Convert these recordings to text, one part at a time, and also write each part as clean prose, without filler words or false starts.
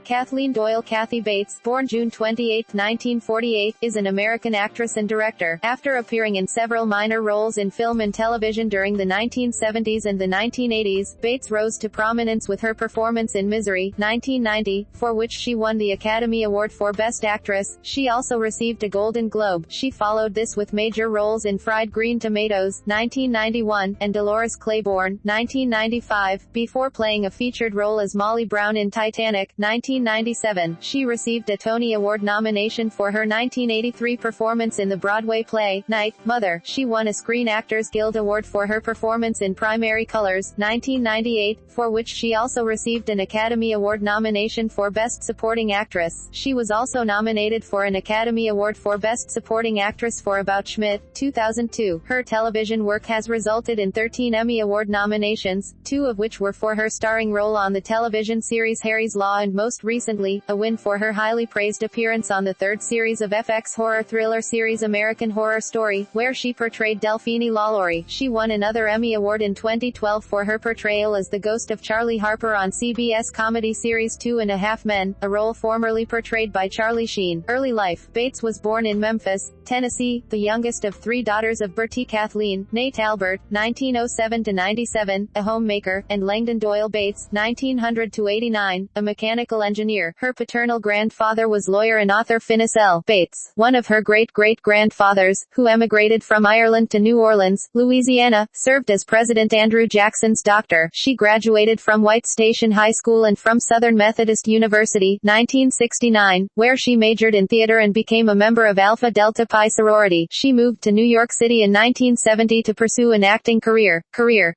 Kathleen Doyle Kathy Bates, born June 28, 1948, is an American actress and director. After appearing in several minor roles in film and television during the 1970s and the 1980s, Bates rose to prominence with her performance in Misery, 1990, for which she won the Academy Award for Best Actress. She also received a Golden Globe. She followed this with major roles in Fried Green Tomatoes, 1991, and Dolores Claiborne, 1995, before playing a featured role as Molly Brown in Titanic, 1997. She received a Tony Award nomination for her 1983 performance in the Broadway play, Night, Mother. She won a Screen Actors Guild Award for her performance in Primary Colors, 1998, for which she also received an Academy Award nomination for Best Supporting Actress. She was also nominated for an Academy Award for Best Supporting Actress for About Schmidt, 2002. Her television work has resulted in 13 Emmy Award nominations, 2 of which were for her starring role on the television series Harry's Law, and most recently, a win for her highly praised appearance on the third series of FX horror thriller series American Horror Story, where she portrayed Delphine LaLaurie. She won another Emmy Award in 2012 for her portrayal as the ghost of Charlie Harper on CBS comedy series 2.5 Men, a role formerly portrayed by Charlie Sheen. Early life. Bates was born in Memphis, Tennessee, the youngest of 3 daughters of Bertie Kathleen, née Talbert, 1907-97, a homemaker, and Langdon Doyle Bates, 1900-89, a mechanical engineer. Her paternal grandfather was lawyer and author Finis L. Bates. One of her great-great-grandfathers, who emigrated from Ireland to New Orleans, Louisiana, served as President Andrew Jackson's doctor. She graduated from White Station High School and from Southern Methodist University, 1969, where she majored in theater and became a member of Alpha Delta Pi sorority. She moved to New York City in 1970 to pursue an acting career.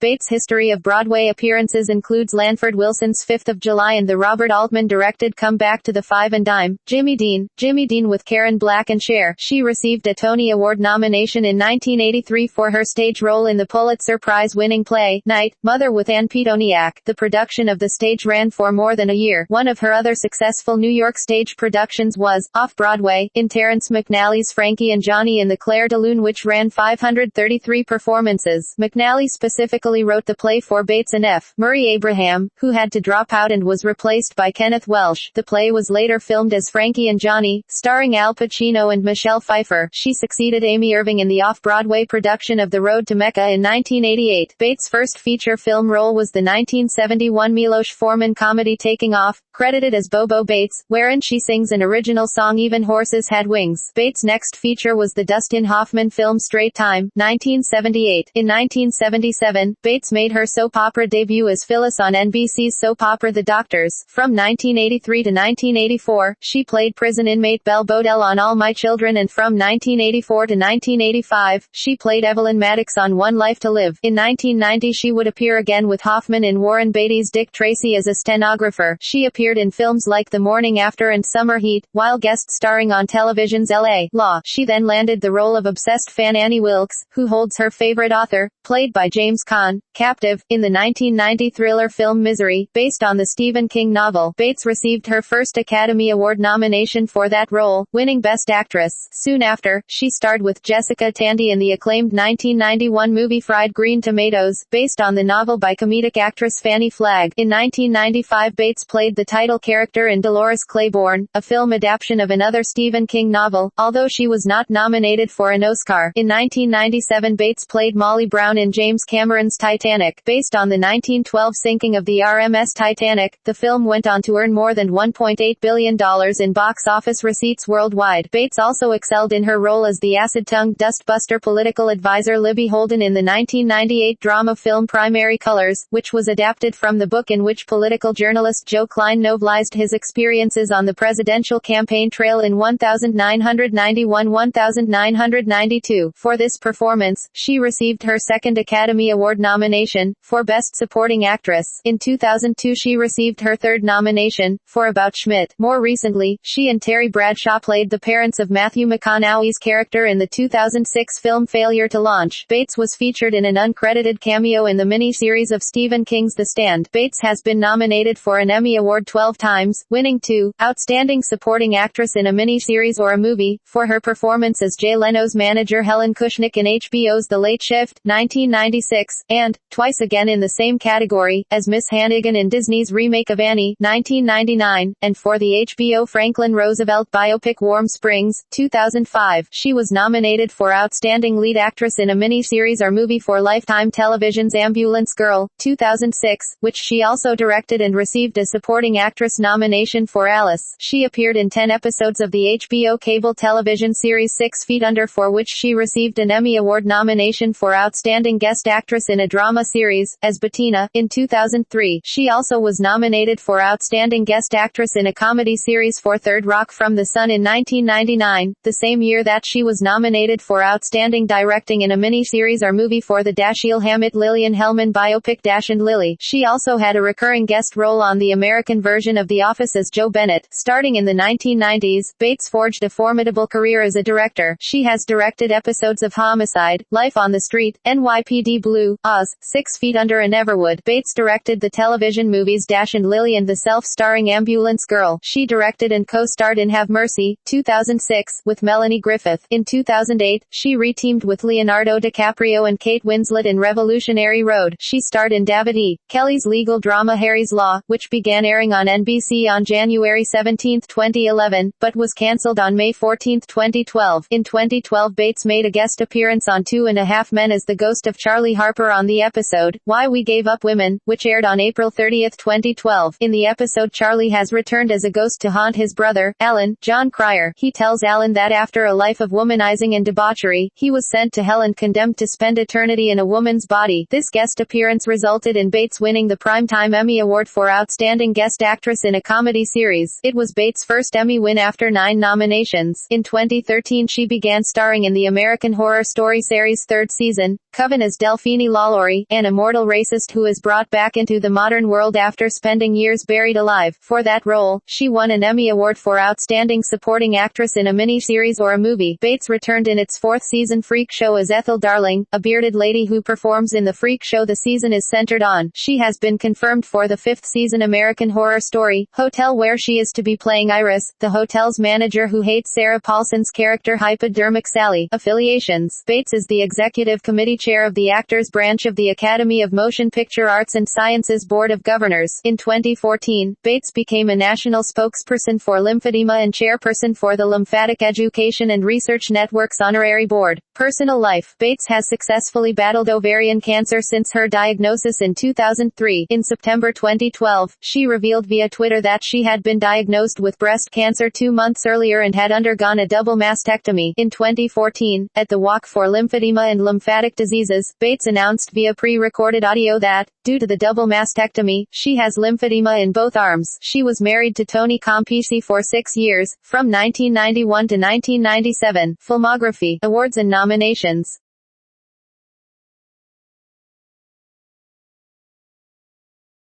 Bates' history of Broadway appearances includes Lanford Wilson's 5th of July and the Robert Altman-directed Come Back to the Five and Dime, Jimmy Dean with Karen Black and Cher. She received a Tony Award nomination in 1983 for her stage role in the Pulitzer Prize-winning play, Night, Mother with Ann Pitoniak. The production of the stage ran for more than a year. One of her other successful New York stage productions was, off-Broadway, in Terrence McNally's Frankie and Johnny in the Clair de Lune, which ran 533 performances. McNally specifically wrote the play for Bates and F. Murray Abraham, who had to drop out and was replaced by Kenneth Welsh. The play was later filmed as Frankie and Johnny, starring Al Pacino and Michelle Pfeiffer. She succeeded Amy Irving in the off-Broadway production of The Road to Mecca in 1988. Bates' first feature film role was the 1971 Milos Forman comedy Taking Off, credited as Bobo Bates, wherein she sings an original song Even Horses Had Wings. Bates' next feature was the Dustin Hoffman film Straight Time, 1978. In 1977, Bates made her soap opera debut as Phyllis on NBC's soap opera The Doctors. From 1983 to 1984, she played prison inmate Belle Bodell on All My Children, and from 1984 to 1985, she played Evelyn Maddox on One Life to Live. In 1990 she would appear again with Hoffman in Warren Beatty's Dick Tracy as a stenographer. She appeared in films like The Morning After and Summer Heat, while guest starring on television's L.A. Law. She then landed the role of obsessed fan Annie Wilkes, who holds her favorite author, played by James Caan, captive, in the 1990 thriller film Misery, based on the Stephen King novel. Bates received her first Academy Award nomination for that role, winning Best Actress. Soon after, she starred with Jessica Tandy in the acclaimed 1991 movie Fried Green Tomatoes, based on the novel by comedic actress Fannie Flagg. In 1995 Bates played the title character in Dolores Claiborne, a film adaptation of another Stephen King novel, although she was not nominated for an Oscar. In 1997 Bates played Molly Brown in James Cameron's Titanic. Based on the 1912 sinking of the RMS Titanic, the film went on to earn more than $1.8 billion in box office receipts worldwide. Bates also excelled in her role as the acid-tongued dustbuster political advisor Libby Holden in the 1998 drama film Primary Colors, which was adapted from the book in which political journalist Joe Klein novelized his experiences on the presidential campaign trail in 1991-1992. For this performance, she received her second Academy Award nomination, for Best Supporting Actress. In 2002 she received her third nomination, for About Schmidt. More recently, she and Terry Bradshaw played the parents of Matthew McConaughey's character in the 2006 film Failure to Launch. Bates was featured in an uncredited cameo in the mini-series of Stephen King's The Stand. Bates has been nominated for an Emmy Award 12 times, winning 2, Outstanding Supporting Actress in a Mini-Series or a Movie, for her performance as Jay Leno's manager Helen Kushnick in HBO's The Late Shift, 1996, and, twice again in the same category, as Miss Hannigan in Disney's remake of Annie, 1990. 1999, and for the HBO Franklin Roosevelt biopic Warm Springs, 2005. She was nominated for Outstanding Lead Actress in a Miniseries or Movie for Lifetime Television's Ambulance Girl, 2006, which she also directed and received a Supporting Actress nomination for Alice. She appeared in 10 episodes of the HBO cable television series 6 Feet Under, for which she received an Emmy Award nomination for Outstanding Guest Actress in a Drama Series, as Bettina, in 2003. She also was nominated for Outstanding Guest Actress in a Comedy Series for Third Rock from the Sun in 1999, the same year that she was nominated for Outstanding Directing in a Miniseries or Movie for the Dashiell Hammett-Lillian Hellman biopic Dash and Lily. She also had a recurring guest role on the American version of The Office as Jo Bennett. Starting in the 1990s, Bates forged a formidable career as a director. She has directed episodes of Homicide, Life on the Street, NYPD Blue, Oz, 6 Feet Under and Everwood. Bates directed the television movies Dash and Lily and the self-starring Ambulance Girl. She directed and co-starred in Have Mercy, 2006, with Melanie Griffith. In 2008, she re-teamed with Leonardo DiCaprio and Kate Winslet in Revolutionary Road. She starred in David E. Kelly's legal drama Harry's Law, which began airing on NBC on January 17, 2011, but was cancelled on May 14, 2012. In 2012, Bates made a guest appearance on 2.5 Men as the ghost of Charlie Harper on the episode, Why We Gave Up Women, which aired on April 30, 2012. In the episode, Charlie has returned as a ghost to haunt his brother, Alan, John Cryer. He tells Alan that after a life of womanizing and debauchery, he was sent to hell and condemned to spend eternity in a woman's body. This guest appearance resulted in Bates winning the Primetime Emmy Award for Outstanding Guest Actress in a Comedy Series. It was Bates' first Emmy win after 9 nominations. In 2013, she began starring in the American Horror Story series' 3rd season, Coven as Delphine LaLaurie, an immortal racist who is brought back into the modern world after spending years buried alive. For that role, she won an Emmy Award for Outstanding Supporting Actress in a Miniseries or a Movie. Bates returned in its 4th season Freak Show as Ethel Darling, a bearded lady who performs in the Freak Show the season is centered on. She has been confirmed for the 5th season American Horror Story Hotel, where she is to be playing Iris, the hotel's manager who hates Sarah Paulson's character Hypodermic Sally. Affiliations. Bates is the executive committee chair of the Actors Branch of the Academy of Motion Picture Arts and Sciences Board of Governors. In 2014, Bates became a national spokesperson for lymphedema and chairperson for the Lymphatic Education and Research Network's Honorary Board. Personal life. Bates has successfully battled ovarian cancer since her diagnosis in 2003. In September 2012, she revealed via Twitter that she had been diagnosed with breast cancer 2 months earlier and had undergone a double mastectomy. In 2014, at the Walk for Lymphedema and Lymphatic Diseases, Bates announced via pre-recorded audio that, due to the double mastectomy, she has lymphedema in both arms. She was married to Tony Campisi for 6 years, from 1991 to 1997. Filmography, awards and nominations.